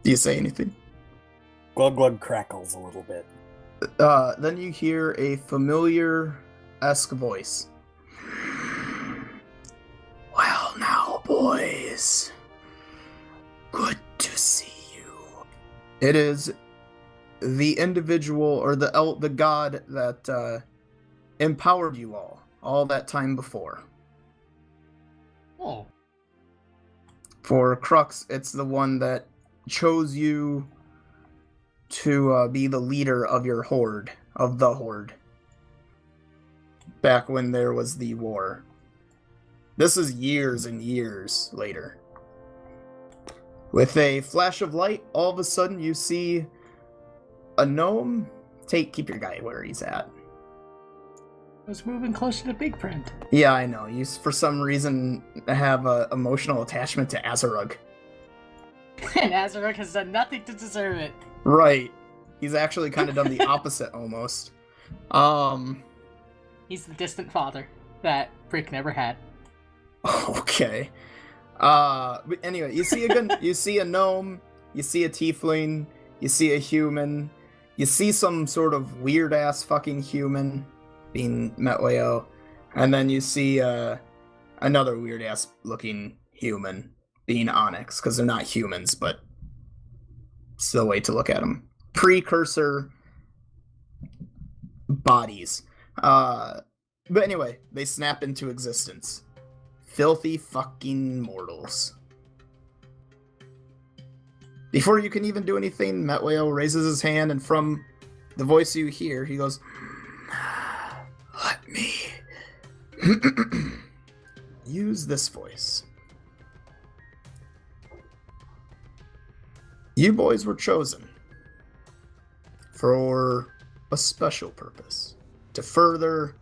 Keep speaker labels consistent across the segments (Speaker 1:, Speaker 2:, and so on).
Speaker 1: Do you say anything?
Speaker 2: Glug Glug crackles a little bit.
Speaker 1: Then you hear a familiar-esque voice. Well, now, boys. Good to see you. It is the individual, or the god that empowered you all that time before.
Speaker 3: Oh.
Speaker 1: For Crux, it's the one that chose you to be the leader of your horde, of the horde. Back when there was the war. This is years and years later. With a flash of light, all of a sudden you see a gnome. Keep your guy where he's at.
Speaker 3: I was moving closer to Big Friend.
Speaker 1: Yeah, I know. You, for some reason, have an emotional attachment to Azarug.
Speaker 3: And Azarug has done nothing to deserve it.
Speaker 1: Right. He's actually kind of done the opposite, almost.
Speaker 3: He's the distant father that Brick never had.
Speaker 1: Okay. But anyway, you see a gnome, you see a tiefling, you see a human, you see some sort of weird-ass fucking human, being Metleo, and then you see another weird-ass looking human, being Onyx, because they're not humans, but it's the way to look at them. Precursor bodies. But anyway, they snap into existence. Filthy fucking mortals. Before you can even do anything, Metleo raises his hand, and from the voice you hear, he goes, "Let me use this voice. You boys were chosen for a special purpose, to further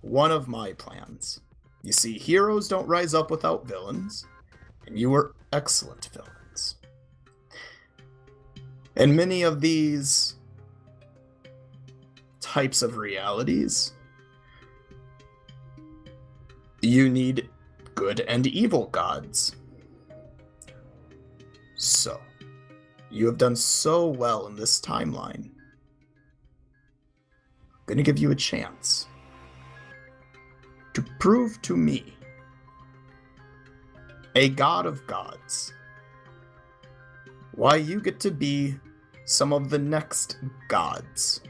Speaker 1: one of my plans. You see, heroes don't rise up without villains, and you were excellent villains. In many of these types of realities, you need good and evil gods. So, you have done so well in this timeline. I'm going to give you a chance to prove to me, a god of gods, why you get to be some of the next gods."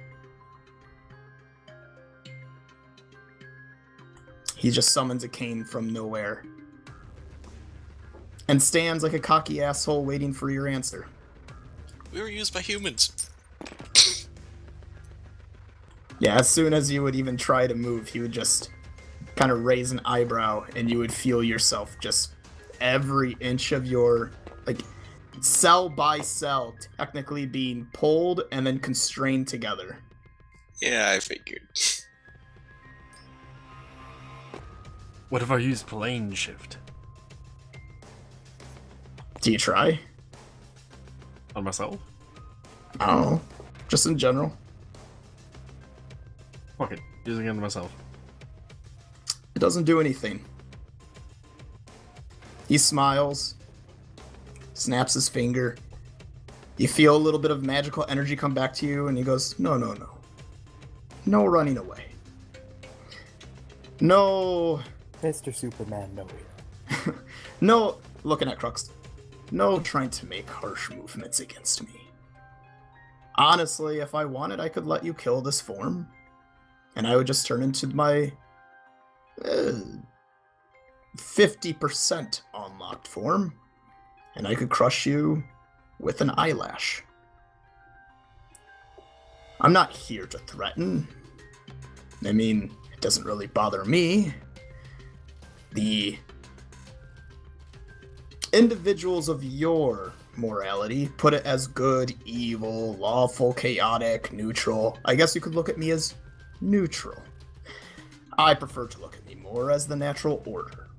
Speaker 1: He just summons a cane from nowhere and stands like a cocky asshole waiting for your answer.
Speaker 4: We were used by humans.
Speaker 1: Yeah, as soon as you would even try to move, he would just kind of raise an eyebrow, and you would feel yourself just every inch of your, like, cell by cell technically being pulled and then constrained together.
Speaker 4: Yeah, I figured.
Speaker 5: What if I use plane shift
Speaker 1: Do you try?
Speaker 5: on myself?
Speaker 1: I don't know. Just in general.
Speaker 5: Fuck it, using it on myself.
Speaker 1: It doesn't do anything. He smiles, snaps his finger. You feel a little bit of magical energy come back to you, and he goes, "No, no, no. No running away. No."
Speaker 2: Mr. Superman, no.
Speaker 1: No, looking at Crux. No trying to make harsh movements against me. Honestly, if I wanted, I could let you kill this form, and I would just turn into my 50% unlocked form, and I could crush you with an eyelash. I'm not here to threaten. I mean, it doesn't really bother me. The individuals of your morality put it as good, evil, lawful, chaotic, neutral. I guess you could look at me as neutral. I prefer to look at me more as the natural order.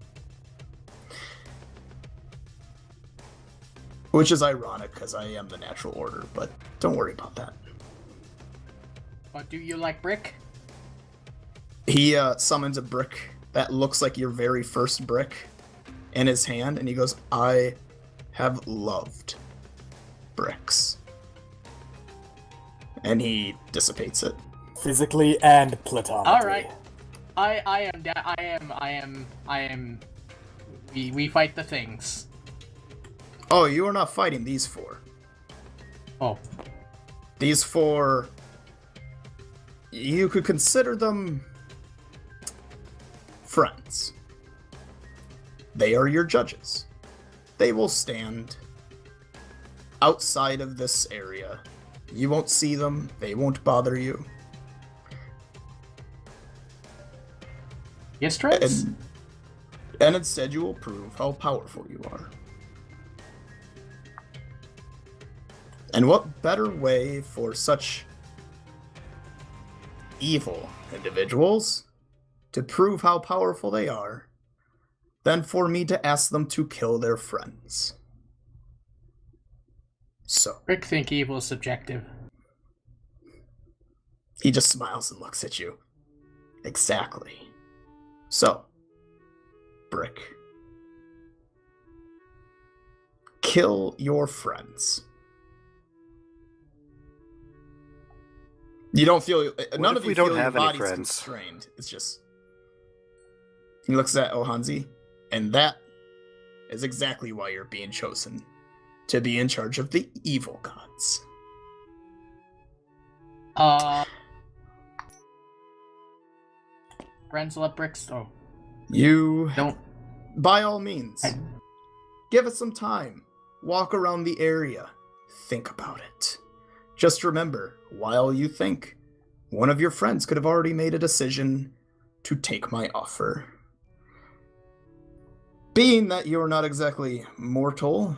Speaker 1: Which is ironic, because I am the natural order, but don't worry about that.
Speaker 3: But do you like Brick?
Speaker 1: He summons a brick that looks like your very first brick in his hand, and he goes, "I have loved bricks. And he dissipates it.
Speaker 2: Physically and platonically.
Speaker 3: All right. We fight the things.
Speaker 1: Oh, you are not fighting these four.
Speaker 3: Oh.
Speaker 1: These four, you could consider them friends. They are your judges. They will stand outside of this area. You won't see them. They won't bother you.
Speaker 3: Yes, Trents?
Speaker 1: And instead you will prove how powerful you are. And what better way for such evil individuals to prove how powerful they are than for me to ask them to kill their friends? So,
Speaker 3: Rick think evil is subjective.
Speaker 1: he just smiles and looks at you. Exactly. So, Brick, kill your friends. You don't feel none of
Speaker 6: if we
Speaker 1: you
Speaker 6: don't
Speaker 1: feel
Speaker 6: have
Speaker 1: your
Speaker 6: any
Speaker 1: body's
Speaker 6: friends?
Speaker 1: constrained. It's just he looks at Ohanzi, and that is exactly why you're being chosen to be in charge of the evil gods.
Speaker 3: Friends love bricks. Oh,
Speaker 1: You
Speaker 3: don't.
Speaker 1: by all means, give it some time. Walk around the area. Think about it. Just remember, while you think, one of your friends could have already made a decision to take my offer. Being that you're not exactly mortal,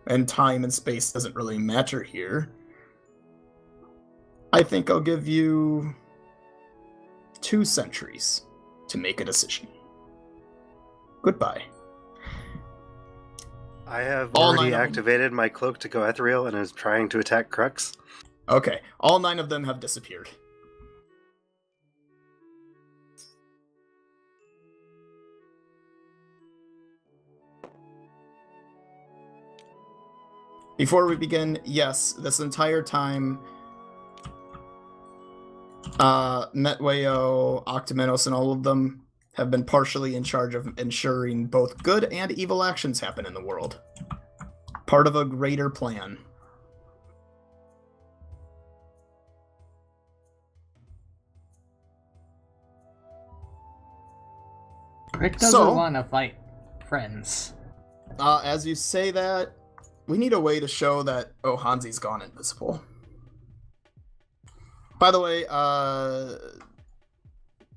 Speaker 1: and time and space doesn't really matter here, I think I'll give you 2 centuries to make a decision. Goodbye.
Speaker 6: I have
Speaker 1: All 9
Speaker 6: already
Speaker 1: of them.
Speaker 6: activated my cloak to go ethereal and is trying to attack Crux.
Speaker 1: Okay, all 9 of them have disappeared. Before we begin, yes, this entire time, Metweo, Octomenos, and all of them have been partially in charge of ensuring both good and evil actions happen in the world. Part of a greater plan.
Speaker 3: Rick doesn't
Speaker 1: So-
Speaker 3: want to fight friends.
Speaker 1: As you say that, we need a way to show that Ohanzi's gone invisible. By the way,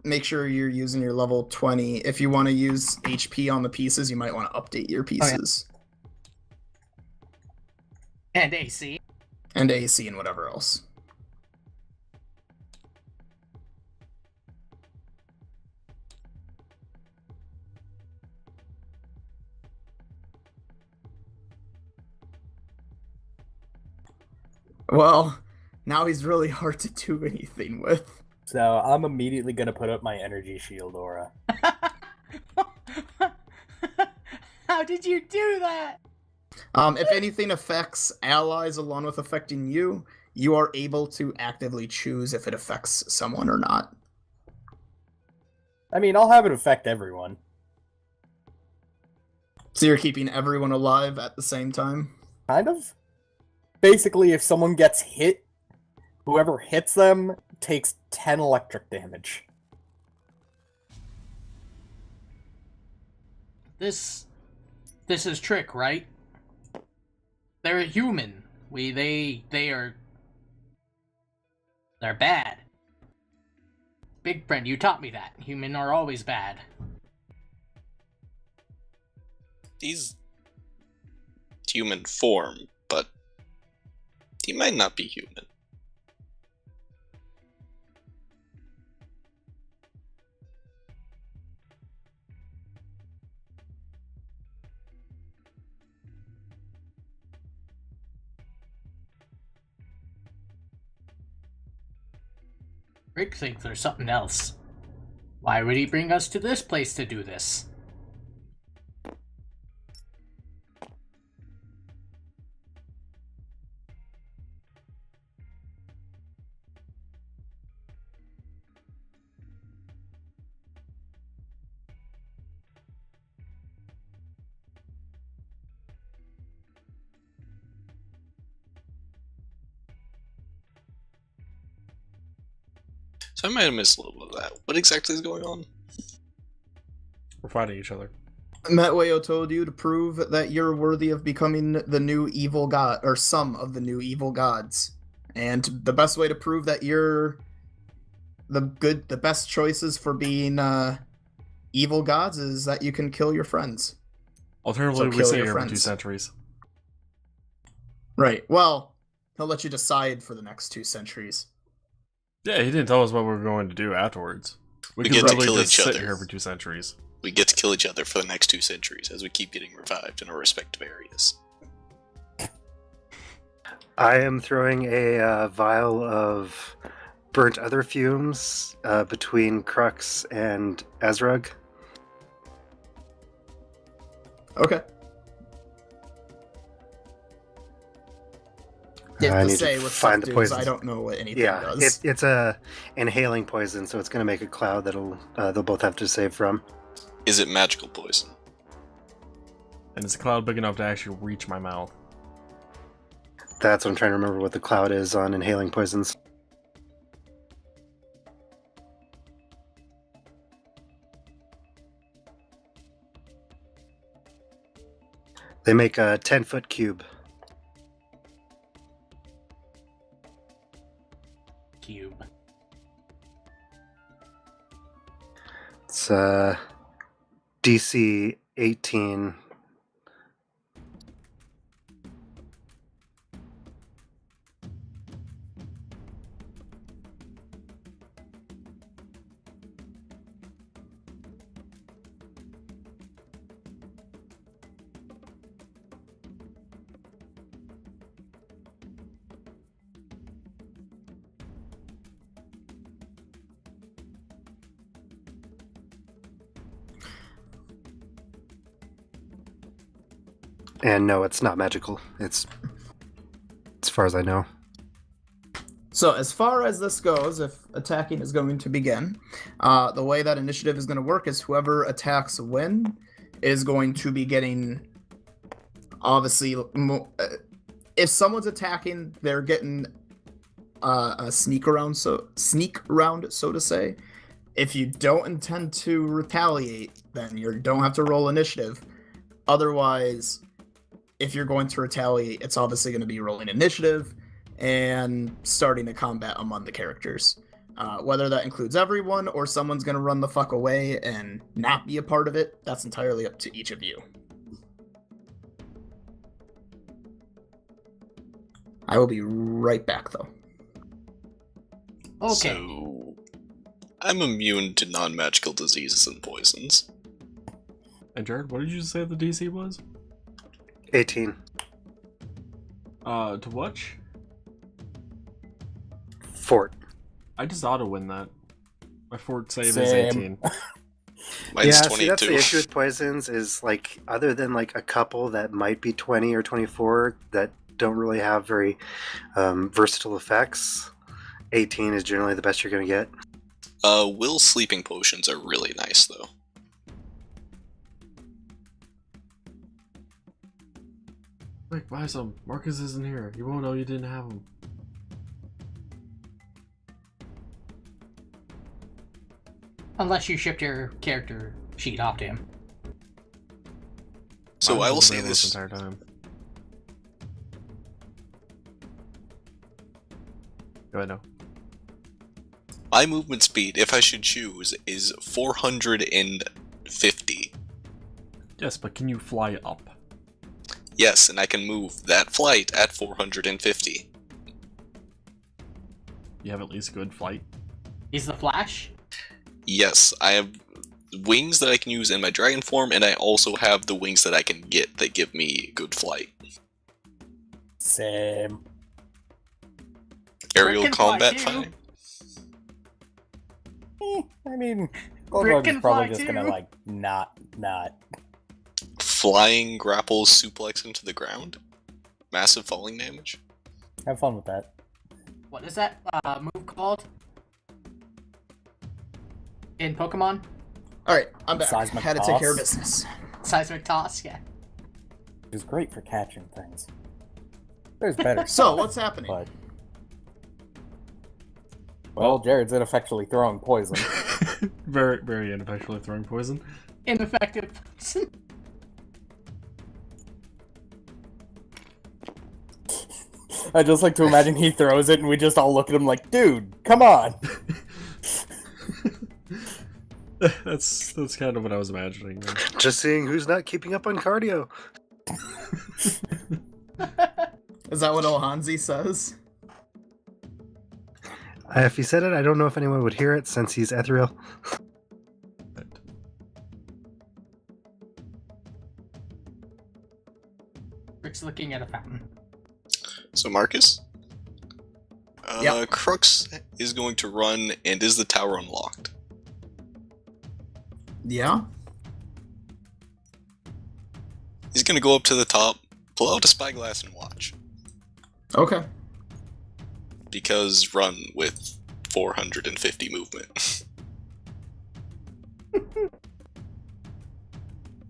Speaker 1: make sure you're using your level 20. If you want to use HP on the pieces, you might want to update your pieces.
Speaker 3: And AC.
Speaker 1: And AC and whatever else. Well, now he's really hard to do anything with.
Speaker 2: So I'm immediately gonna put up my energy shield aura.
Speaker 3: How did you do that?
Speaker 1: If anything affects allies along with affecting you, you are able to actively choose if it affects someone or not.
Speaker 2: I mean, I'll have it affect everyone.
Speaker 1: So you're keeping everyone alive at the same time?
Speaker 2: Kind of. Basically, if someone gets hit, whoever hits them takes 10 electric damage.
Speaker 3: This is Trick, right? They're a human. They're bad. Big friend, you taught me that. Human are always bad.
Speaker 4: He's human form, but he might not be human.
Speaker 3: Rick thinks there's something else. Why would he bring us to this place to do this?
Speaker 4: So I might have missed a little bit of that. What exactly is going on?
Speaker 5: We're fighting each other.
Speaker 1: Matweo told you to prove that you're worthy of becoming the new evil god, or some of the new evil gods. And the best way to prove that you're the best choices for being evil gods is that you can kill your friends.
Speaker 5: Alternatively,
Speaker 1: So
Speaker 5: we
Speaker 1: kill
Speaker 5: stay
Speaker 1: your
Speaker 5: here for
Speaker 1: friends.
Speaker 5: 2 centuries.
Speaker 1: Right. Well, he'll let you decide for the next 2 centuries.
Speaker 5: Yeah, he didn't tell us what we were going to do afterwards. We
Speaker 4: We
Speaker 5: could
Speaker 4: get to
Speaker 5: really
Speaker 4: kill
Speaker 5: just
Speaker 4: each
Speaker 5: sit
Speaker 4: other.
Speaker 5: here for 2 centuries.
Speaker 4: We get to kill each other for the next 2 centuries as we keep getting revived in our respective areas.
Speaker 6: I am throwing a vial of burnt other fumes between Crux and Azrug.
Speaker 1: Okay. You
Speaker 6: I
Speaker 1: have to
Speaker 6: need
Speaker 1: say
Speaker 6: to
Speaker 1: what
Speaker 6: find
Speaker 1: stuff
Speaker 6: the
Speaker 1: does.
Speaker 6: poison.
Speaker 1: I don't know what anything
Speaker 6: Yeah,
Speaker 1: does.
Speaker 6: it's a inhaling poison, so it's going to make a cloud that'll they'll both have to save from.
Speaker 4: Is it magical poison?
Speaker 5: And is a cloud big enough to actually reach my mouth?
Speaker 6: That's what I'm trying to remember what the cloud is on inhaling poisons. They make a 10-foot cube.
Speaker 3: Cube.
Speaker 6: It's DC 18. And no, it's not magical. It's as far as I know.
Speaker 1: So as far as this goes, if attacking is going to begin, the way that initiative is going to work is whoever attacks win is going to be getting, obviously, if someone's attacking, they're getting a sneak round, so to say. If you don't intend to retaliate, then you don't have to roll initiative. Otherwise, if you're going to retaliate, it's obviously going to be rolling initiative and starting a combat among the characters. Whether that includes everyone or someone's going to run the fuck away and not be a part of it, that's entirely up to each of you. I will be right back, though.
Speaker 3: Okay.
Speaker 4: So, I'm immune to non-magical diseases and poisons.
Speaker 5: And Jared, what did you say the DC was?
Speaker 6: 18.
Speaker 5: To watch?
Speaker 6: Fort.
Speaker 5: I just auto-win that. My fort save is
Speaker 2: Same.
Speaker 5: 18.
Speaker 4: Mine's
Speaker 6: Yeah,
Speaker 4: 22.
Speaker 6: see, that's the issue with poisons is, like, other than, like, a couple that might be 20 or 24 that don't really have very versatile effects, 18 is generally the best you're going to get.
Speaker 4: Will sleeping potions are really nice, though.
Speaker 5: Quick, buy some. Marcus isn't here. You won't know you didn't have them.
Speaker 3: Unless you shipped your character sheet off to him.
Speaker 4: So
Speaker 5: Mine
Speaker 4: I will
Speaker 5: was
Speaker 4: say
Speaker 5: available
Speaker 4: this.
Speaker 5: entire time. Go ahead now.
Speaker 4: My movement speed, if I should choose, is 450.
Speaker 5: Yes, but can you fly up?
Speaker 4: Yes, and I can move that flight at 450.
Speaker 5: You have at least good flight.
Speaker 3: He's the Flash?
Speaker 4: Yes, I have wings that I can use in my dragon form, and I also have the wings that I can get that give me good flight.
Speaker 2: Same.
Speaker 4: Aerial
Speaker 3: Rick can fly
Speaker 4: combat,
Speaker 3: too.
Speaker 4: fine.
Speaker 2: I mean,
Speaker 3: Rick
Speaker 2: Goldberg
Speaker 3: can
Speaker 2: is probably
Speaker 3: fly
Speaker 2: just gonna
Speaker 3: too.
Speaker 2: like not.
Speaker 4: Flying grapples suplex into the ground. Massive falling damage.
Speaker 2: Have fun with that.
Speaker 3: What is that move called? In Pokemon?
Speaker 1: Alright, I'm back.
Speaker 2: Seismic
Speaker 1: Had to take care of
Speaker 2: toss.
Speaker 1: business.
Speaker 3: Seismic Toss, yeah.
Speaker 2: It's great for catching things. There's better.
Speaker 1: So,
Speaker 2: stuff,
Speaker 1: what's happening?
Speaker 2: But Well, Jared's ineffectually throwing poison.
Speaker 5: Very, very ineffectually throwing poison.
Speaker 3: Ineffective.
Speaker 2: I just like to imagine he throws it and we just all look at him like, dude, come on!
Speaker 5: That's kind of what I was imagining. Man.
Speaker 6: Just seeing who's not keeping up on cardio.
Speaker 1: Is that what Ohanzi says?
Speaker 6: If he said it, I don't know if anyone would hear it since he's ethereal.
Speaker 3: Rick's looking at a fountain.
Speaker 4: So Marcus?
Speaker 1: Yep.
Speaker 4: Crux is going to run, and is the tower unlocked?
Speaker 1: Yeah.
Speaker 4: He's gonna go up to the top, pull out a spyglass, and watch.
Speaker 1: Okay.
Speaker 4: Because run with 450 movement.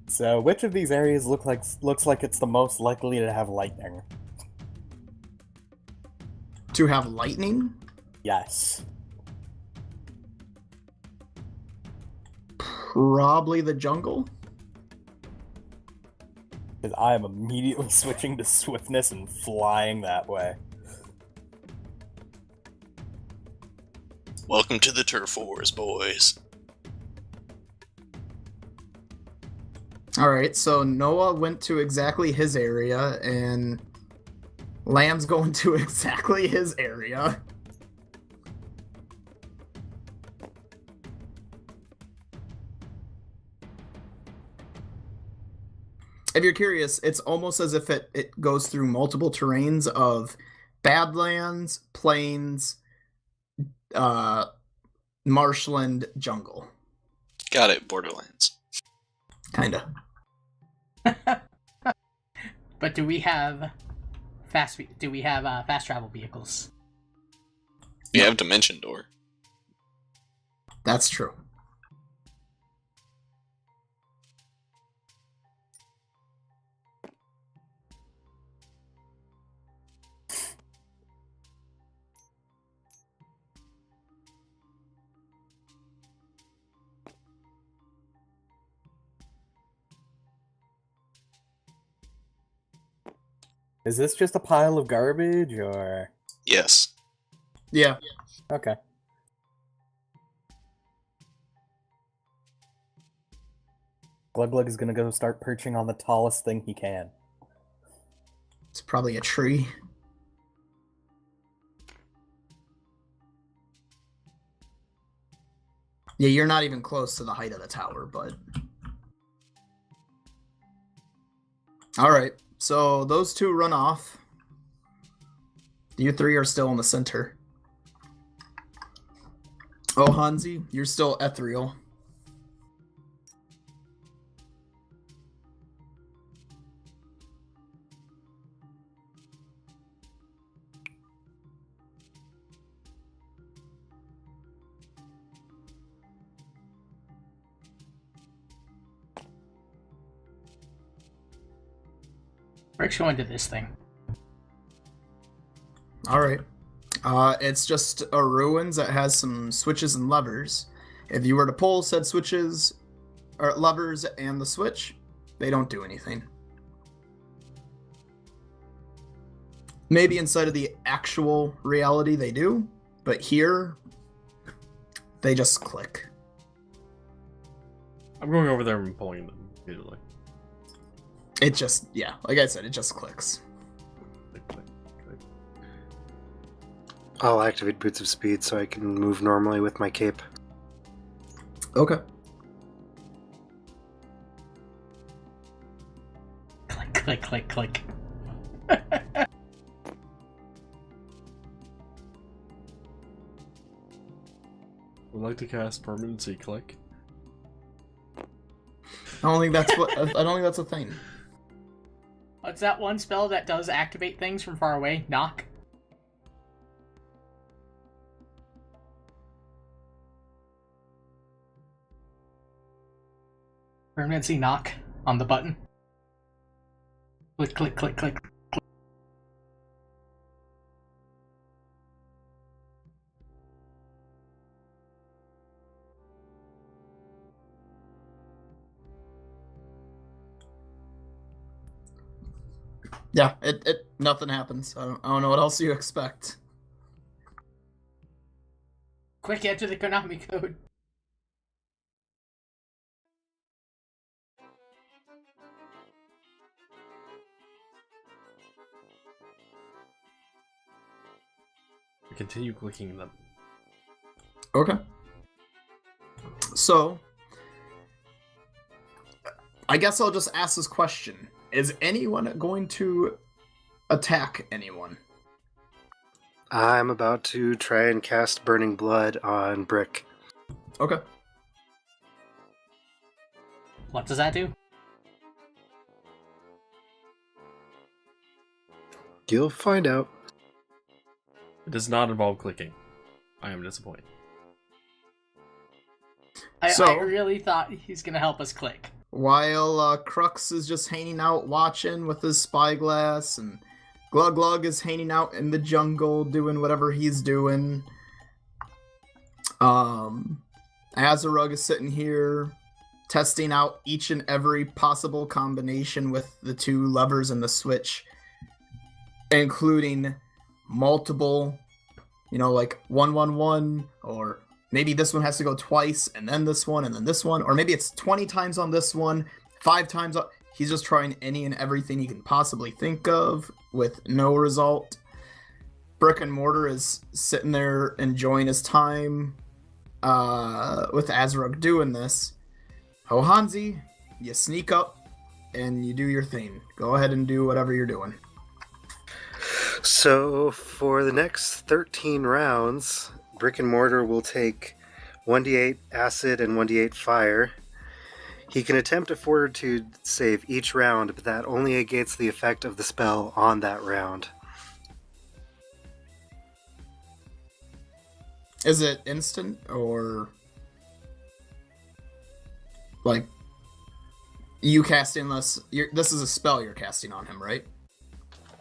Speaker 2: So, which of these areas looks like it's the most likely to have lightning?
Speaker 1: To have lightning?
Speaker 2: Yes.
Speaker 1: Probably the jungle.
Speaker 2: Because I am immediately switching to swiftness and flying that way.
Speaker 4: Welcome to the turf wars, boys.
Speaker 1: Alright, so Noah went to exactly his area, and Lamb's going to exactly his area. If you're curious, it's almost as if it goes through multiple terrains of Badlands, Plains, Marshland, Jungle.
Speaker 4: Got it, Borderlands.
Speaker 1: Kinda.
Speaker 3: But do we have fast travel vehicles?
Speaker 4: We have Dimension Door.
Speaker 1: That's true.
Speaker 2: Is this just a pile of garbage, or...?
Speaker 4: Yes.
Speaker 1: Yeah.
Speaker 2: Okay. Glug is gonna go start perching on the tallest thing he can.
Speaker 1: It's probably a tree. Yeah, you're not even close to the height of the tower, but... Alright, so those two run off. You three are still in the center. Oh, Hansi, you're still ethereal.
Speaker 3: Rick's going to this thing.
Speaker 1: Alright. It's just a ruins that has some switches and levers. If you were to pull said switches or levers and the switch, they don't do anything. Maybe inside of the actual reality they do, but here they just click.
Speaker 5: I'm going over there and pulling them immediately.
Speaker 1: It just, yeah, like I said, it just clicks.
Speaker 5: Click, click, click.
Speaker 6: I'll activate Boots of Speed so I can move normally with my cape.
Speaker 1: Okay.
Speaker 3: Click, click, click, click.
Speaker 5: Would like to cast Permanency Click.
Speaker 1: I don't think that's what. I don't think that's a thing.
Speaker 3: What's that one spell that does activate things from far away? Knock? Permanency knock on the button. Click, click, click, click.
Speaker 1: Yeah, it nothing happens. I don't know what else you expect.
Speaker 3: Quick, enter the Konami code.
Speaker 5: Continue clicking them.
Speaker 1: Okay. So, I guess I'll just ask this question. Is anyone going to attack anyone?
Speaker 6: I'm about to try and cast Burning Blood on Brick.
Speaker 1: Okay.
Speaker 3: What does that do?
Speaker 6: You'll find out.
Speaker 5: It does not involve clicking. I am disappointed.
Speaker 3: I really thought he's gonna help us click.
Speaker 1: While Crux is just hanging out watching with his spyglass, and Glug Glug is hanging out in the jungle doing whatever he's doing. Azarug is sitting here testing out each and every possible combination with the two levers and the switch, including multiple, like 111, or maybe this one has to go twice, and then this one, and then this one, or maybe it's 20 times on this one, 5 times on... He's just trying any and everything he can possibly think of with no result. Brick and Mortar is sitting there enjoying his time with Azarug doing this. Hohanzi, you sneak up and you do your thing. Go ahead and do whatever you're doing.
Speaker 6: So, for the next 13 rounds, Brick and Mortar will take 1d8 acid and 1d8 fire. He can attempt a fortitude save each round, but that only negates the effect of the spell on that round.
Speaker 1: Is it instant, or like you casting this? This is a spell you're casting on him, right?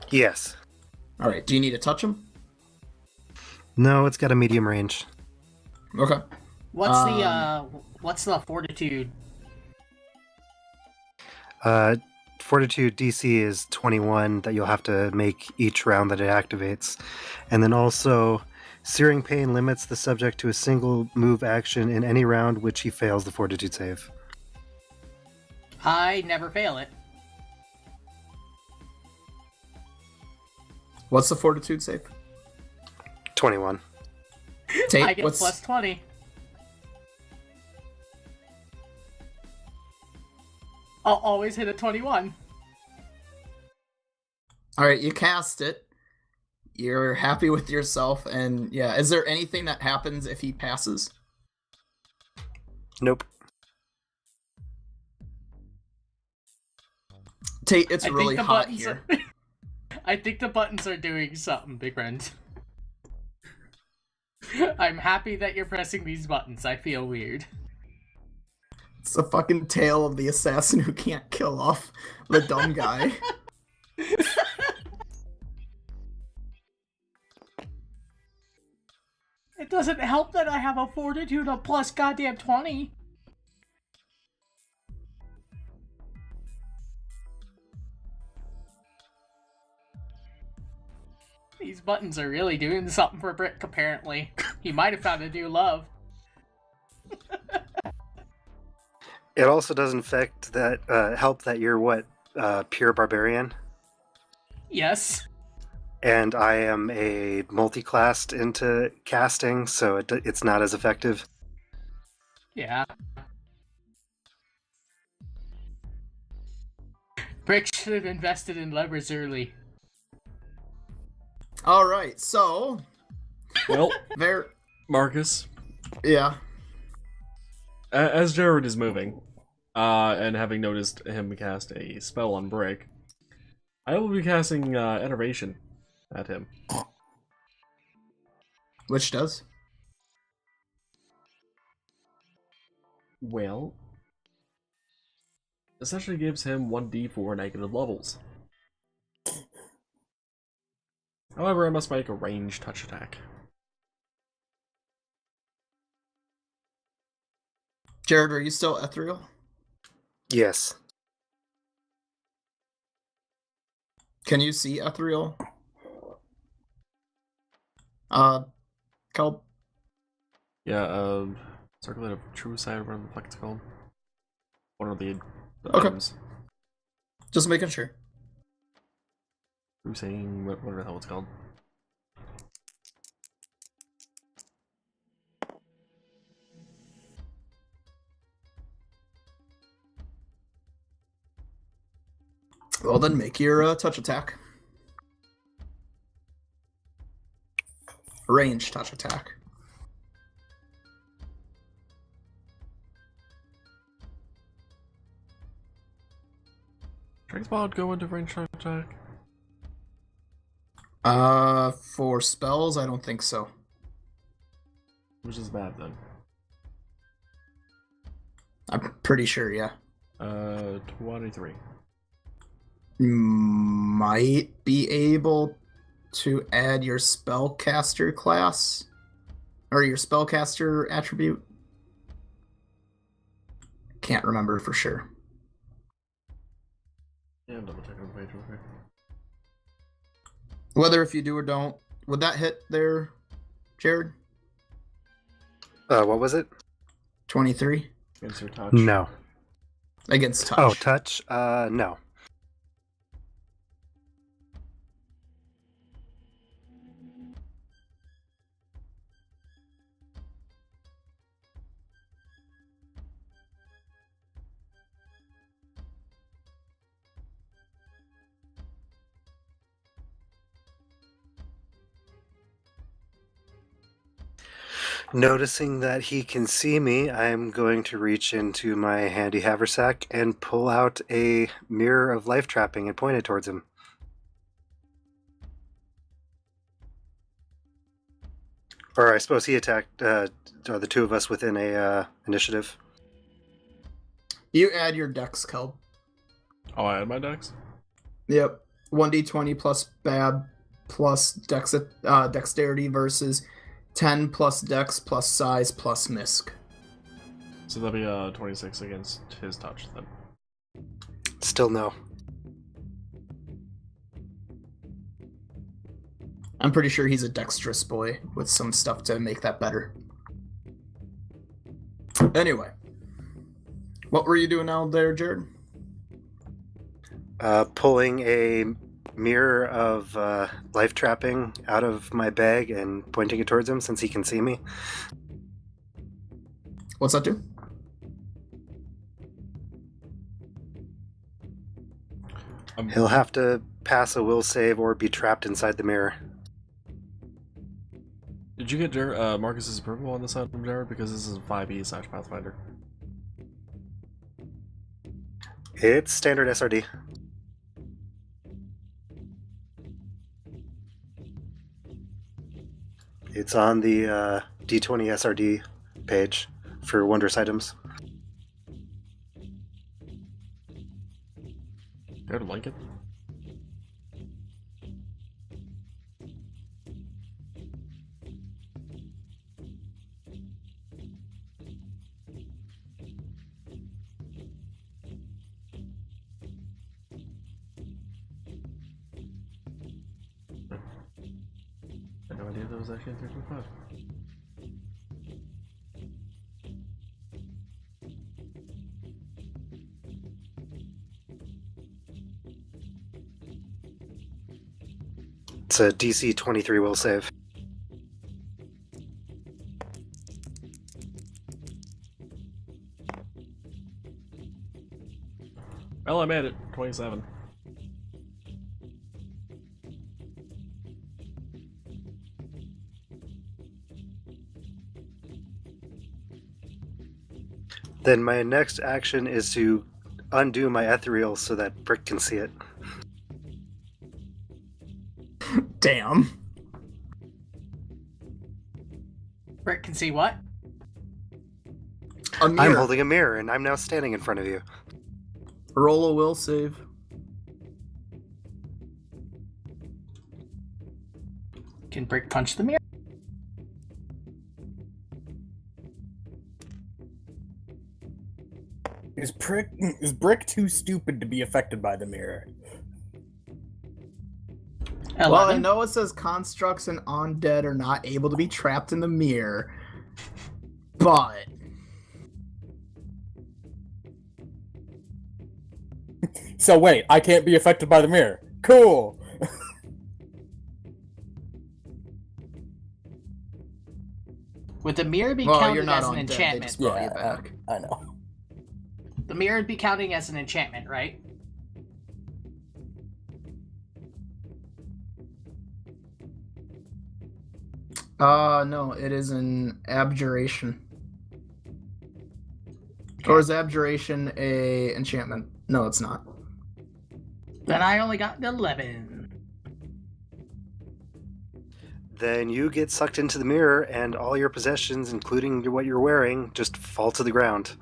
Speaker 6: Yes.
Speaker 1: All right. Do you need to touch him?
Speaker 6: No, it's got a medium range.
Speaker 1: Okay.
Speaker 3: What's the fortitude?
Speaker 6: Fortitude DC is 21 that you'll have to make each round that it activates. And then also, Searing Pain limits the subject to a single move action in any round which he fails the Fortitude save.
Speaker 3: I never fail it.
Speaker 1: What's the fortitude save?
Speaker 6: 21.
Speaker 1: Tate,
Speaker 3: I get plus 20. I'll always hit a 21.
Speaker 1: All right, you cast it. You're happy with yourself, and yeah, is there anything that happens if he passes?
Speaker 6: Nope.
Speaker 1: Tate, it's really hot here.
Speaker 3: I think the buttons are doing something, big friend. I'm happy that you're pressing these buttons. I feel weird.
Speaker 1: It's the fucking tale of the assassin who can't kill off the dumb guy.
Speaker 3: It doesn't help that I have a fortitude of plus goddamn 20. These buttons are really doing something for Brick, apparently. He might have found a new love.
Speaker 6: It also doesn't affect that help that you're pure barbarian,
Speaker 3: Yes.
Speaker 6: and I am a multi-classed into casting, so it's not as effective.
Speaker 3: Yeah. Brick should have invested in levers early.
Speaker 1: All right, so
Speaker 5: Well,
Speaker 1: there.
Speaker 5: Marcus,
Speaker 1: Yeah.
Speaker 5: as Jared is moving, and having noticed him cast a spell on Brick, I will be casting Enervation at him.
Speaker 1: Which does?
Speaker 5: Well, essentially gives him 1d4 negative levels. However, I must make a ranged touch attack.
Speaker 1: Jared, are you still ethereal?
Speaker 6: Yes.
Speaker 1: Can you see ethereal? Kelp?
Speaker 5: Yeah, circulate a true side, whatever the fuck it's called. One of the
Speaker 1: Okay.
Speaker 5: items.
Speaker 1: Just making sure.
Speaker 5: True saying, whatever the hell it's called.
Speaker 1: Well, then make your touch attack. Range touch attack.
Speaker 5: Transport go into range attack.
Speaker 1: For spells, I don't think so.
Speaker 5: Which is bad then.
Speaker 1: I'm pretty sure, yeah.
Speaker 5: 23.
Speaker 1: Might be able to add your spellcaster class or your spellcaster attribute. Can't remember for sure.
Speaker 5: Yeah, I'm double checking the page real quick.
Speaker 1: Whether if you do or don't, would that hit there, Jared?
Speaker 6: What was it?
Speaker 1: 23
Speaker 5: Against your touch.
Speaker 6: No.
Speaker 1: against touch.
Speaker 6: Oh, touch? No. Noticing that he can see me, I'm going to reach into my handy haversack and pull out a mirror of life trapping and point it towards him. Or I suppose he attacked the two of us within a initiative.
Speaker 1: You add your dex, Kelp.
Speaker 5: Oh, I add my dex?
Speaker 1: Yep. 1d20 plus Bab plus dexterity versus 10 plus dex plus size plus misc.
Speaker 5: So that'll be 26 against his touch then.
Speaker 6: Still no.
Speaker 1: I'm pretty sure he's a dexterous boy with some stuff to make that better. Anyway. What were you doing now there, Jared?
Speaker 6: Pulling a mirror of life trapping out of my bag and pointing it towards him since he can see me.
Speaker 1: What's that do?
Speaker 6: He'll have to pass a will save or be trapped inside the mirror.
Speaker 5: Did you get Marcus's approval on this item, Jared? Because this is 5e/Pathfinder.
Speaker 6: It's standard SRD. It's on the D20 SRD page for wondrous items.
Speaker 5: Go to Lincoln. I had no idea that was actually in 3.5.
Speaker 6: It's a DC 23 will save.
Speaker 5: Well, I made it. 27.
Speaker 6: Then my next action is to undo my ethereal so that Brick can see it.
Speaker 1: Damn.
Speaker 3: Brick can see what?
Speaker 1: A mirror.
Speaker 6: I'm holding a mirror and I'm now standing in front of you.
Speaker 1: Roll a will save.
Speaker 3: Can Brick punch the mirror?
Speaker 2: Is Brick too stupid to be affected by the mirror?
Speaker 1: Well, I
Speaker 3: 11.
Speaker 1: know it says constructs and undead are not able to be trapped in the mirror, but
Speaker 2: So wait, I can't be affected by the mirror. Cool.
Speaker 3: Would the mirror be
Speaker 1: well,
Speaker 3: counted
Speaker 1: you're not
Speaker 3: as an
Speaker 1: undead. They
Speaker 3: enchantment?
Speaker 1: just brought you
Speaker 2: Yeah,
Speaker 1: back.
Speaker 2: I know.
Speaker 3: The mirror would be counting as an enchantment, right?
Speaker 1: No, it is an abjuration. Or is abjuration a enchantment? No, it's not.
Speaker 3: Then I only got 11.
Speaker 6: Then you get sucked into the mirror, and all your possessions, including what you're wearing, just fall to the ground.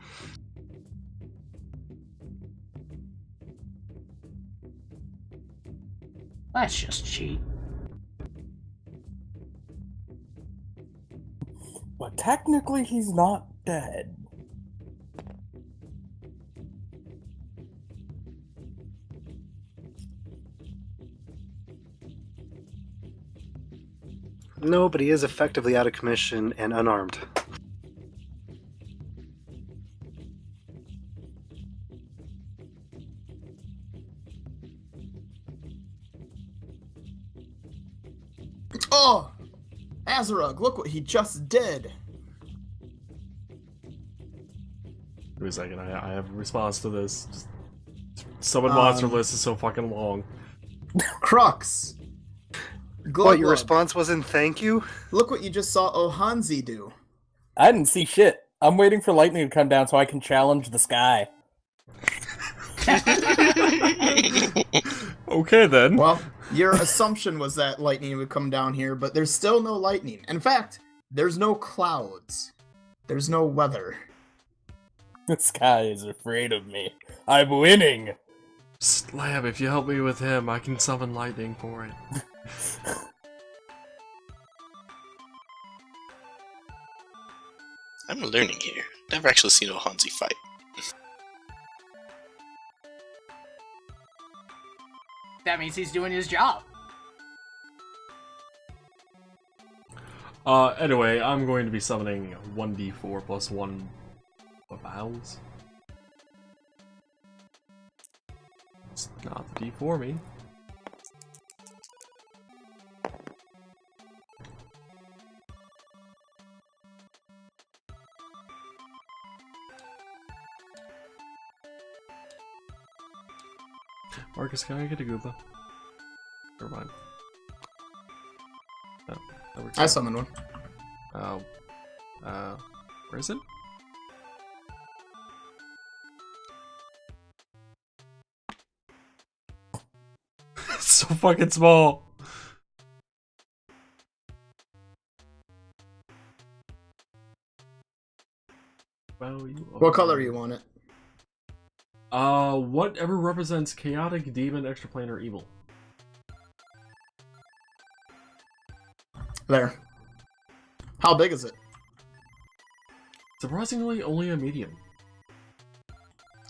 Speaker 3: That's just cheat.
Speaker 2: But technically, he's not dead.
Speaker 6: No, but he is effectively out of commission and unarmed.
Speaker 1: Oh! Azarug, look what he just did!
Speaker 5: Give me a second, I have a response to this. Just, summon monster list is so fucking long.
Speaker 1: Crux!
Speaker 6: What, your
Speaker 1: Glug,
Speaker 6: response wasn't thank you?
Speaker 1: look what you just saw Ohanzi do.
Speaker 2: I didn't see shit. I'm waiting for lightning to come down so I can challenge the sky.
Speaker 5: Okay then.
Speaker 1: Well, your assumption was that lightning would come down here, but there's still no lightning. In fact, there's no clouds. There's no weather.
Speaker 2: The sky is afraid of me. I'm winning.
Speaker 5: Slab, if you help me with him, I can summon lightning for it.
Speaker 4: I'm learning here. Never actually seen a Hanzi fight.
Speaker 3: That means he's doing his job.
Speaker 5: Anyway, I'm going to be summoning 1d4 plus 1 vowels. It's not the d4 me. Marcus, can I get a Goomba? Never mind. Oh, that works
Speaker 1: I
Speaker 5: out.
Speaker 1: summoned one.
Speaker 5: Where is it? It's so fucking small. Well,
Speaker 1: What color you want it?
Speaker 5: Whatever represents chaotic, demon, extraplanar, evil.
Speaker 1: There. How big is it?
Speaker 5: Surprisingly, only a medium.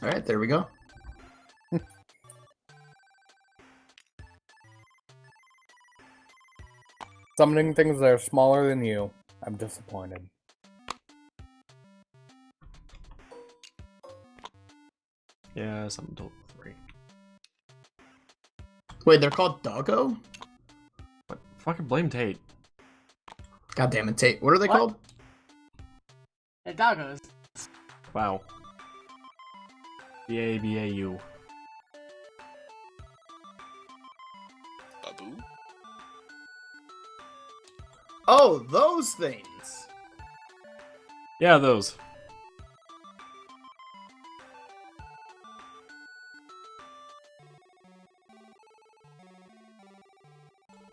Speaker 1: Alright, there we go.
Speaker 2: Summoning things that are smaller than you. I'm disappointed.
Speaker 5: Yeah, something total 3.
Speaker 1: Wait, they're called Doggo?
Speaker 5: But fucking blame Tate.
Speaker 1: God damn it, Tate. What are they
Speaker 3: What?
Speaker 1: called?
Speaker 3: The doggos.
Speaker 5: Wow. B-A-B-A-U.
Speaker 4: Babu?
Speaker 1: Oh, those things!
Speaker 5: Yeah, those.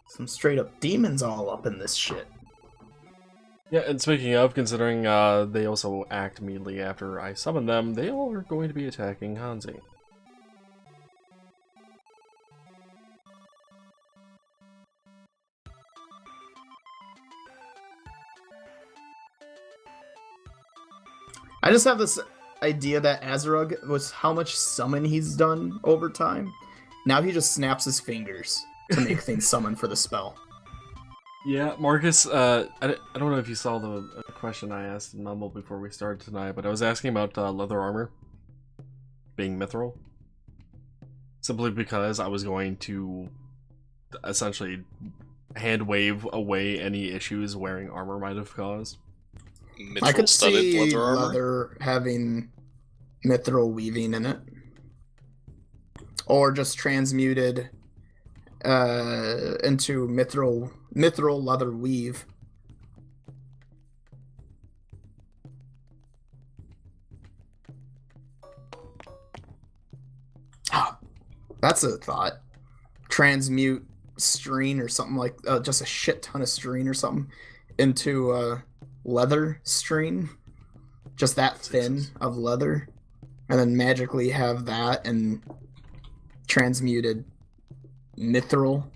Speaker 1: Some straight up demons all up in this shit.
Speaker 5: Yeah, and speaking of, considering they also act immediately after I summon them, they all are going to be attacking Hanzi.
Speaker 1: I just have this idea that Azarug was how much summon he's done over time. Now he just snaps his fingers to make things summon for the spell.
Speaker 5: Yeah, Marcus, I don't know if you saw the question I asked in Mumble before we started tonight, but I was asking about leather armor being mithril. Simply because I was going to essentially hand wave away any issues wearing armor might have caused.
Speaker 1: I could
Speaker 4: Mithril-studded
Speaker 1: see
Speaker 4: leather armor?
Speaker 1: leather having mithril weaving in it. Or just transmuted into mithril leather weave. Ah, that's a thought. Transmute string or something like just a shit ton of string or something into leather string, just that thin of leather, and then magically have that and transmuted mithril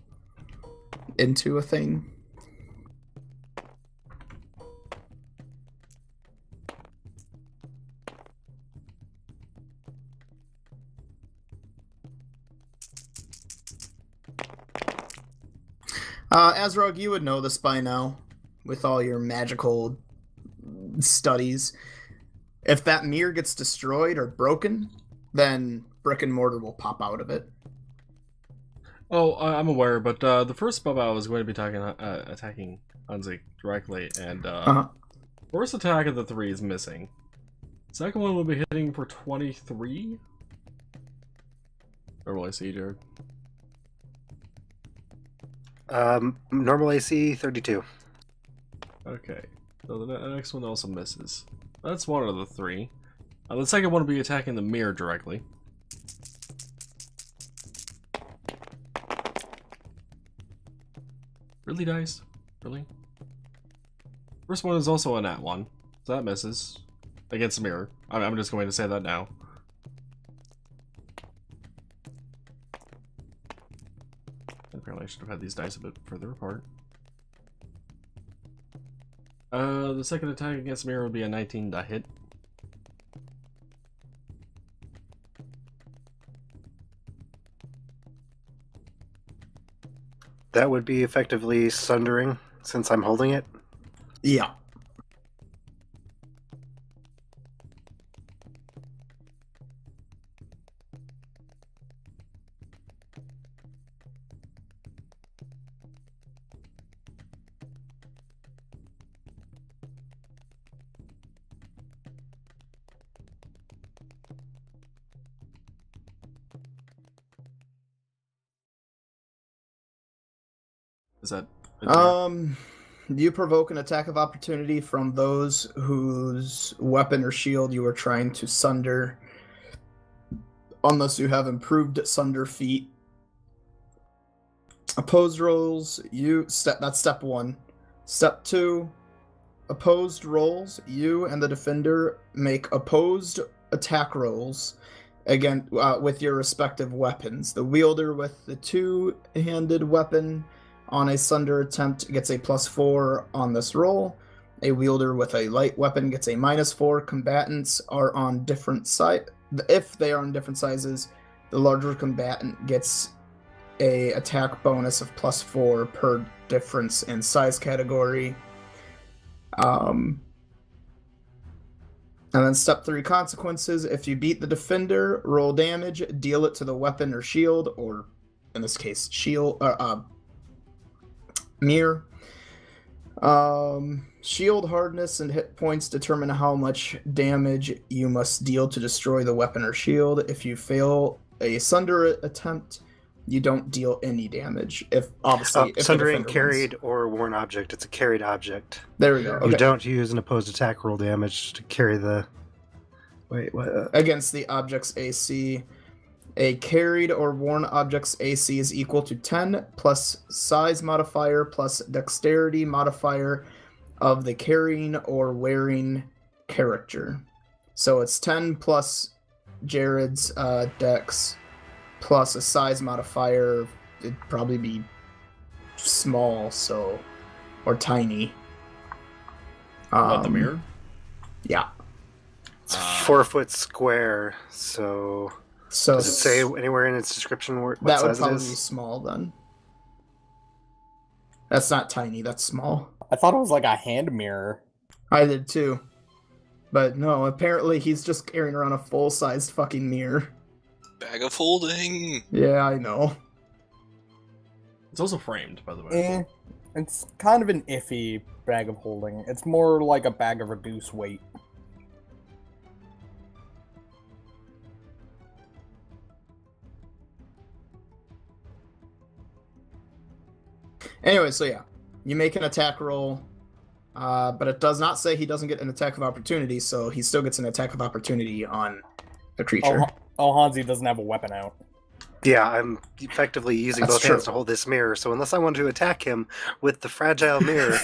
Speaker 1: into a thing. Azrog, you would know this by now, with all your magical studies. If that mirror gets destroyed or broken, then brick and mortar will pop out of it.
Speaker 5: Oh, I'm aware, but the first spell I was going to be attacking Hanzik directly, and first attack of the 3 is missing. Second one will be hitting for 23. Or will I see, Jared?
Speaker 6: Normal AC 32.
Speaker 5: Okay, so the next one also misses. That's one of the 3. The second one will be attacking the mirror directly. Really, dice? Really? First one is also a nat 1, so that misses. Against the mirror. I'm just going to say that now. Apparently I should have had these dice a bit further apart. The second attack against mirror would be a 19 to hit.
Speaker 6: That would be effectively sundering, since I'm holding it.
Speaker 1: Yeah.
Speaker 5: Is that...
Speaker 1: You provoke an attack of opportunity from those whose weapon or shield you are trying to sunder, unless you have improved sunder feat. Opposed rolls, that's step 1. Step 2, opposed rolls, you and the defender make opposed attack rolls again with your respective weapons. The wielder with the 2-handed weapon on a sunder attempt gets a +4 on this roll. A wielder with a light weapon gets a -4. Combatants are on different side. If they are on different sizes, the larger combatant gets a attack bonus of +4 per difference in size category. And then step 3 consequences. If you beat the defender, roll damage, deal it to the weapon or shield, or in this case, shield, mirror. Shield hardness and hit points determine how much damage you must deal to destroy the weapon or shield. If you fail a sunder attempt, you don't deal any damage. If obviously if
Speaker 6: sundering carried or worn object, it's a carried object.
Speaker 1: There we go. Okay.
Speaker 6: You don't use an opposed attack roll damage to carry the. Wait, what?
Speaker 1: Against the object's AC. A carried or worn object's AC is equal to 10 plus size modifier plus dexterity modifier of the carrying or wearing character. So it's 10 plus Jared's dex plus a size modifier. It'd probably be small, so or tiny.
Speaker 5: What, the mirror?
Speaker 1: Yeah.
Speaker 6: It's 4 foot square, so.
Speaker 1: So
Speaker 6: Does it say anywhere in its description what
Speaker 1: that
Speaker 6: size
Speaker 1: would probably
Speaker 6: it
Speaker 1: be
Speaker 6: is?
Speaker 1: small then. That's not tiny, that's small.
Speaker 2: I thought it was like a hand mirror.
Speaker 1: I did too. But no, apparently he's just carrying around a full-sized fucking mirror.
Speaker 4: Bag of holding.
Speaker 1: Yeah, I know.
Speaker 5: It's also framed, by the way.
Speaker 2: It's kind of an iffy bag of holding. It's more like a bag of reduced weight.
Speaker 1: Anyway, so yeah. You make an attack roll, but it does not say he doesn't get an attack of opportunity, so he still gets an attack of opportunity on the creature.
Speaker 2: Hansi doesn't have a weapon out.
Speaker 6: Yeah, I'm effectively using
Speaker 1: That's
Speaker 6: both
Speaker 1: true.
Speaker 6: hands to hold this mirror, so unless I want to attack him with the fragile mirror,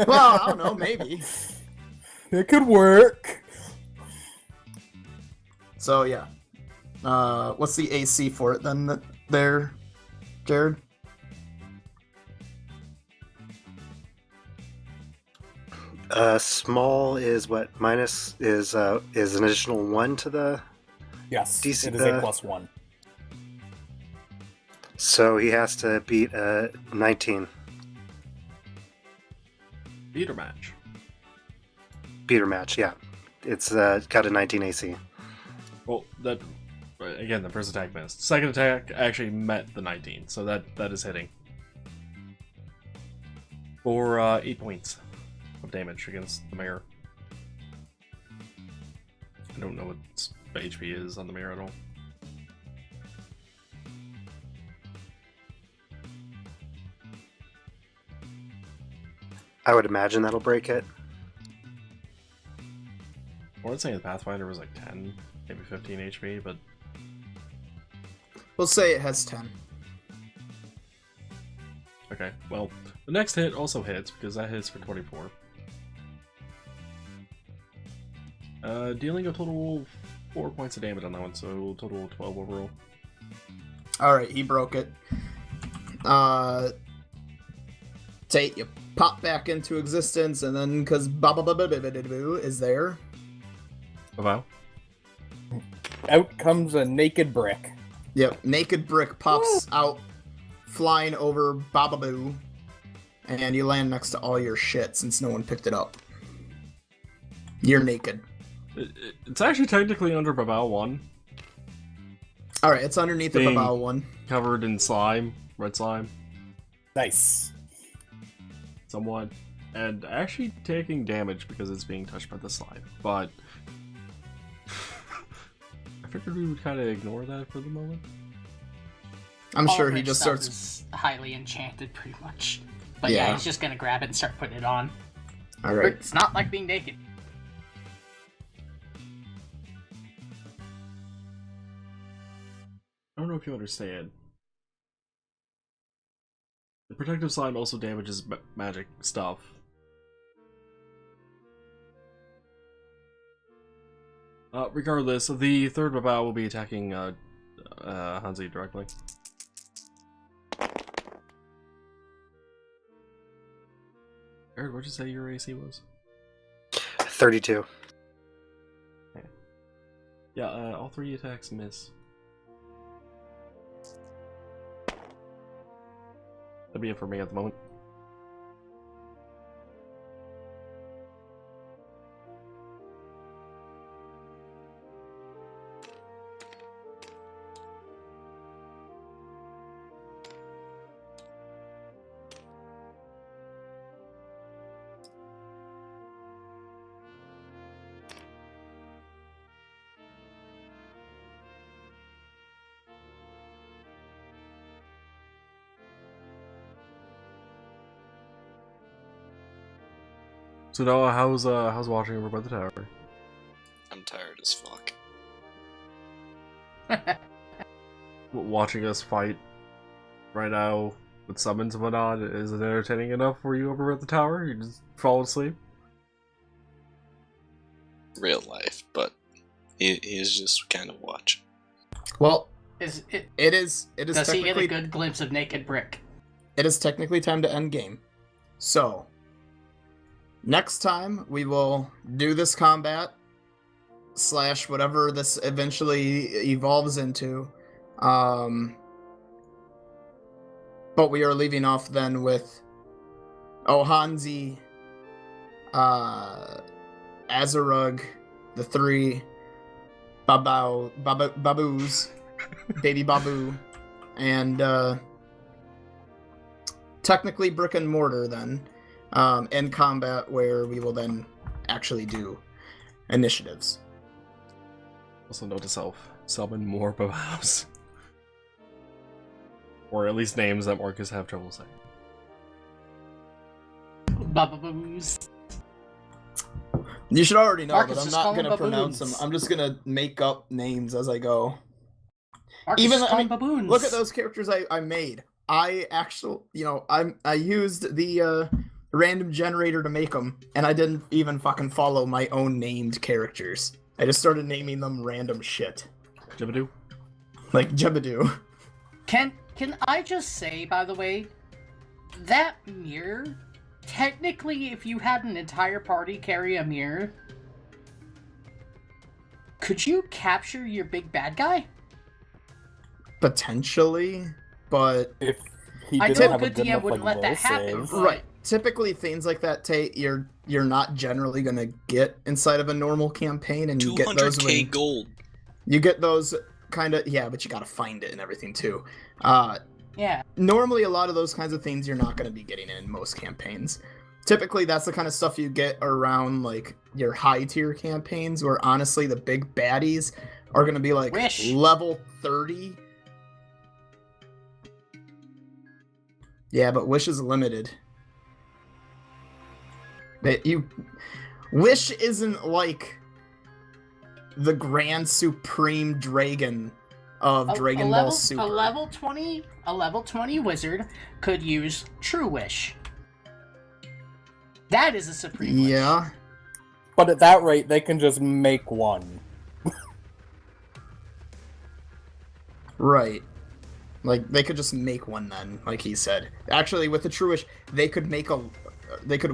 Speaker 1: Well, I don't know, maybe.
Speaker 2: It could work.
Speaker 1: So yeah. What's the AC for it then there, Jared?
Speaker 6: small is what? Minus is an additional 1 to the...
Speaker 2: Yes,
Speaker 6: DC
Speaker 2: it is a +1.
Speaker 6: So he has to beat 19.
Speaker 5: Beater match.
Speaker 6: Beater match, yeah. It's got a 19 AC.
Speaker 5: Well, that again, the first attack missed. Second attack actually met the 19, so that is hitting. For 8 points of damage against the mirror. I don't know what HP is on the mirror at all.
Speaker 6: I would imagine that'll break it.
Speaker 5: I would say the Pathfinder was like 10, maybe 15 HP, but
Speaker 1: We'll say it has 10.
Speaker 5: okay. Well, the next hit also hits because that hits for 24. Dealing a total 4 points of damage on that one, so total 12 overall.
Speaker 1: Alright, he broke it. Tate, you pop back into existence, and then, because Boo is there.
Speaker 5: Wow.
Speaker 2: Out comes a naked brick.
Speaker 1: Yep, naked brick pops out, flying over Bababoo, and you land next to all your shit since no one picked it up. You're naked.
Speaker 5: It's actually technically under Babao 1,
Speaker 1: Alright, it's underneath the
Speaker 5: Being-
Speaker 1: Babao one.
Speaker 5: covered in slime, red slime,
Speaker 2: Nice.
Speaker 5: somewhat, and actually taking damage because it's being touched by the slime. But I figured we would kind of ignore that for the moment.
Speaker 1: I'm
Speaker 3: All
Speaker 1: sure
Speaker 3: of
Speaker 1: he
Speaker 3: which
Speaker 1: just
Speaker 3: stuff
Speaker 1: starts.
Speaker 3: is highly enchanted, pretty much. But yeah,
Speaker 1: Yeah.
Speaker 3: he's just gonna grab it and start putting it on.
Speaker 1: Alright.
Speaker 3: It's not like being naked.
Speaker 5: I don't know if you understand. The protective slime also damages magic stuff. Regardless, the third Babao will be attacking Hansi directly. Eric, what'd you say your AC was?
Speaker 6: 32.
Speaker 5: Yeah, all three attacks miss. That'd be it for me at the moment. So Noah, how's watching over by the tower?
Speaker 4: I'm tired as fuck.
Speaker 5: Watching us fight right now with summons and whatnot, is it entertaining enough for you over at the tower? You just fall asleep?
Speaker 4: Real life, but he is just kind of watching.
Speaker 1: Well,
Speaker 3: Is it?
Speaker 1: it is
Speaker 3: Does he get
Speaker 1: technically
Speaker 3: a good glimpse of naked brick?
Speaker 1: it is technically time to end game. So next time we will do this combat / whatever this eventually evolves into. But we are leaving off then with Ohanzi, Azarug, the 3 Baboos, Baby Babu, and technically Brick and Mortar then, in combat where we will then actually do initiatives.
Speaker 5: Also note to self, summon more Baboos. Or at least names that Marcus have trouble saying.
Speaker 3: Baboos.
Speaker 1: You should already know,
Speaker 3: Marcus,
Speaker 1: but I'm
Speaker 3: just
Speaker 1: not
Speaker 3: call
Speaker 1: going to
Speaker 3: them
Speaker 1: pronounce them.
Speaker 3: baboons.
Speaker 1: I'm just going to make up names as I go.
Speaker 3: Marcus,
Speaker 1: Even
Speaker 3: just call them baboons.
Speaker 1: look at those characters I made. I actually, I used the random generator to make them, and I didn't even fucking follow my own named characters. I just started naming them random shit.
Speaker 5: Jibadoo?
Speaker 1: Like Jebadoo.
Speaker 3: Can I just say, by the way, that mirror, technically, if you had an entire party carry a mirror, could you capture your big bad guy?
Speaker 1: Potentially, but...
Speaker 2: If he
Speaker 3: I
Speaker 2: didn't
Speaker 3: know a
Speaker 2: have a
Speaker 3: good
Speaker 2: good
Speaker 3: DM
Speaker 2: enough,
Speaker 3: wouldn't
Speaker 2: like,
Speaker 3: let that
Speaker 2: will
Speaker 3: happen,
Speaker 2: save.
Speaker 3: but-
Speaker 1: Right. Typically, things like that, Tate, you're not generally gonna get inside of a normal campaign, and you get those
Speaker 4: 200k
Speaker 1: when...
Speaker 4: gold.
Speaker 1: You get those kind of... Yeah, but you gotta find it and everything, too.
Speaker 3: Yeah.
Speaker 1: Normally, a lot of those kinds of things you're not going to be getting in most campaigns. Typically, that's the kind of stuff you get around, like, your high-tier campaigns, where, honestly, the big baddies are going to be, like,
Speaker 3: Wish.
Speaker 1: level 30. Yeah, but Wish is limited. Wish isn't, like, the Grand Supreme Dragon of Dragon Ball Super.
Speaker 3: A level 20 wizard could use True Wish. That is a supreme wish.
Speaker 1: Yeah.
Speaker 2: But at that rate, they can just make one.
Speaker 1: Right. Like, they could just make one then, like he said. Actually, with the True Wish, they could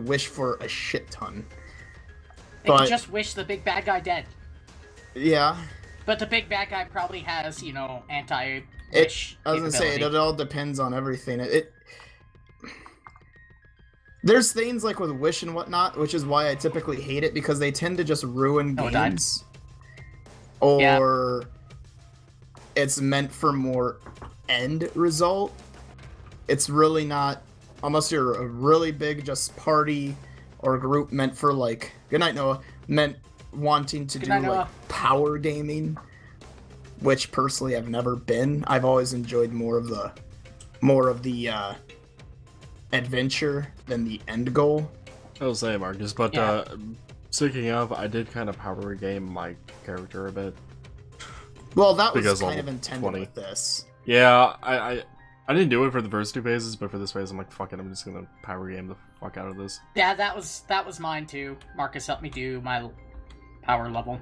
Speaker 1: wish for a shit ton.
Speaker 3: They
Speaker 1: But-
Speaker 3: could just wish the big bad guy dead.
Speaker 1: Yeah.
Speaker 3: But the big bad guy probably has, anti-wish
Speaker 1: I was gonna say,
Speaker 3: capability.
Speaker 1: it all depends on everything. There's things like with Wish and whatnot, which is why I typically hate it, because they tend to just ruin
Speaker 3: Oh, it died.
Speaker 1: games. Or it's meant for more end result. It's really not, unless you're a really big just party or group meant for, like, good night, Noah, meant wanting to
Speaker 3: Good
Speaker 1: do
Speaker 3: night,
Speaker 1: like
Speaker 3: Noah.
Speaker 1: power gaming, which personally I've never been. I've always enjoyed more of the adventure than the end goal.
Speaker 5: I will say, Marcus, but
Speaker 3: Yeah.
Speaker 5: speaking of, I did kind of power game my character a bit.
Speaker 1: Well, that was
Speaker 5: Because
Speaker 1: kind
Speaker 5: level
Speaker 1: of intended
Speaker 5: 20.
Speaker 1: with this.
Speaker 5: Yeah, I didn't do it for the first 2 phases, but for this phase, I'm like, fuck it, I'm just gonna power game the fuck out of this.
Speaker 3: Yeah, that was mine too. Marcus helped me do my power level.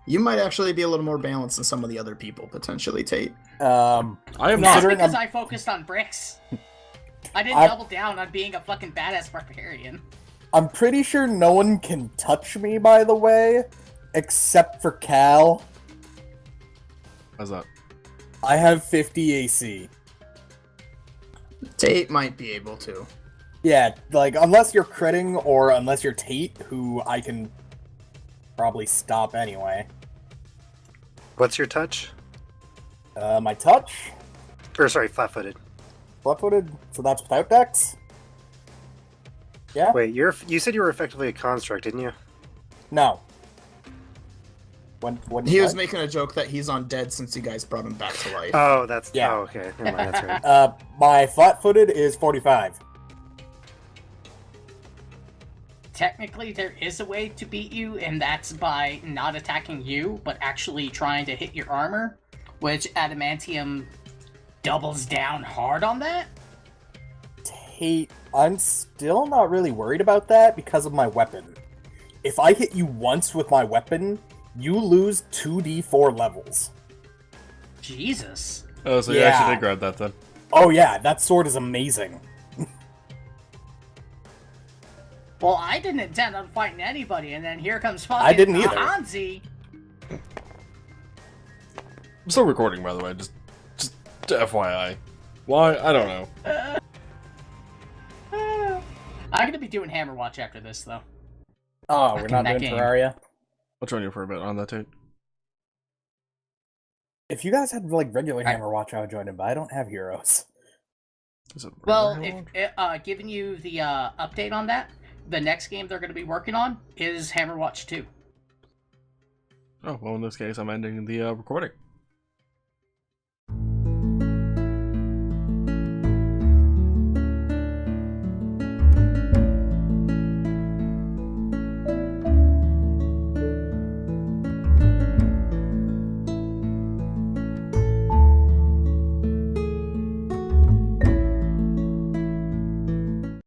Speaker 1: You might actually be a little more balanced than some of the other people, potentially, Tate.
Speaker 5: I am
Speaker 3: That's
Speaker 5: not.
Speaker 2: Considering
Speaker 3: because
Speaker 2: I'm-
Speaker 3: I focused on bricks. I didn't
Speaker 2: I-
Speaker 3: double down on being a fucking badass barbarian.
Speaker 2: I'm pretty sure no one can touch me, by the way, except for Cal.
Speaker 5: How's that?
Speaker 2: I have 50 AC.
Speaker 1: Tate might be able to.
Speaker 2: Yeah, like, unless you're critting or unless you're Tate, who I can probably stop anyway.
Speaker 6: What's your touch?
Speaker 2: My touch?
Speaker 6: Or sorry, flat-footed.
Speaker 2: Flat-footed, so that's without dex? Yeah?
Speaker 6: Wait, you said you were effectively a construct, didn't you?
Speaker 2: No. When
Speaker 1: He was
Speaker 2: what?
Speaker 1: making a joke that he's undead since you guys brought him back to life.
Speaker 6: Oh, that's
Speaker 2: Yeah.
Speaker 6: Oh, okay. Never mind. That's right.
Speaker 2: My flat-footed is 45.
Speaker 3: Technically, there is a way to beat you, and that's by not attacking you, but actually trying to hit your armor, which Adamantium doubles down hard on that.
Speaker 2: Tate, I'm still not really worried about that because of my weapon. If I hit you once with my weapon, you lose 2d4 levels.
Speaker 3: Jesus.
Speaker 5: Oh, so you
Speaker 2: Yeah.
Speaker 5: actually did grab that then.
Speaker 2: Oh yeah, that sword is amazing.
Speaker 3: Well, I didn't intend on fighting anybody, and then here comes fucking
Speaker 2: I didn't either.
Speaker 3: Hanzi.
Speaker 5: I'm still recording, by the way, just FYI. Why? I don't know.
Speaker 3: I'm gonna be doing Hammer Watch after this, though.
Speaker 2: Oh, we're
Speaker 3: Fucking
Speaker 2: not
Speaker 3: that
Speaker 2: doing
Speaker 3: game.
Speaker 2: Terraria?
Speaker 5: I'll join you for a bit on that tape.
Speaker 2: If you guys had like regular
Speaker 3: I-
Speaker 2: Hammer Watch, I would join it, but I don't have heroes.
Speaker 5: Is it
Speaker 3: Well,
Speaker 5: regular
Speaker 3: if
Speaker 5: Hammer
Speaker 3: giving you the update on that, the next game they're gonna be working on is Hammer Watch 2.
Speaker 5: Watch? Oh, well, in this case, I'm ending the recording.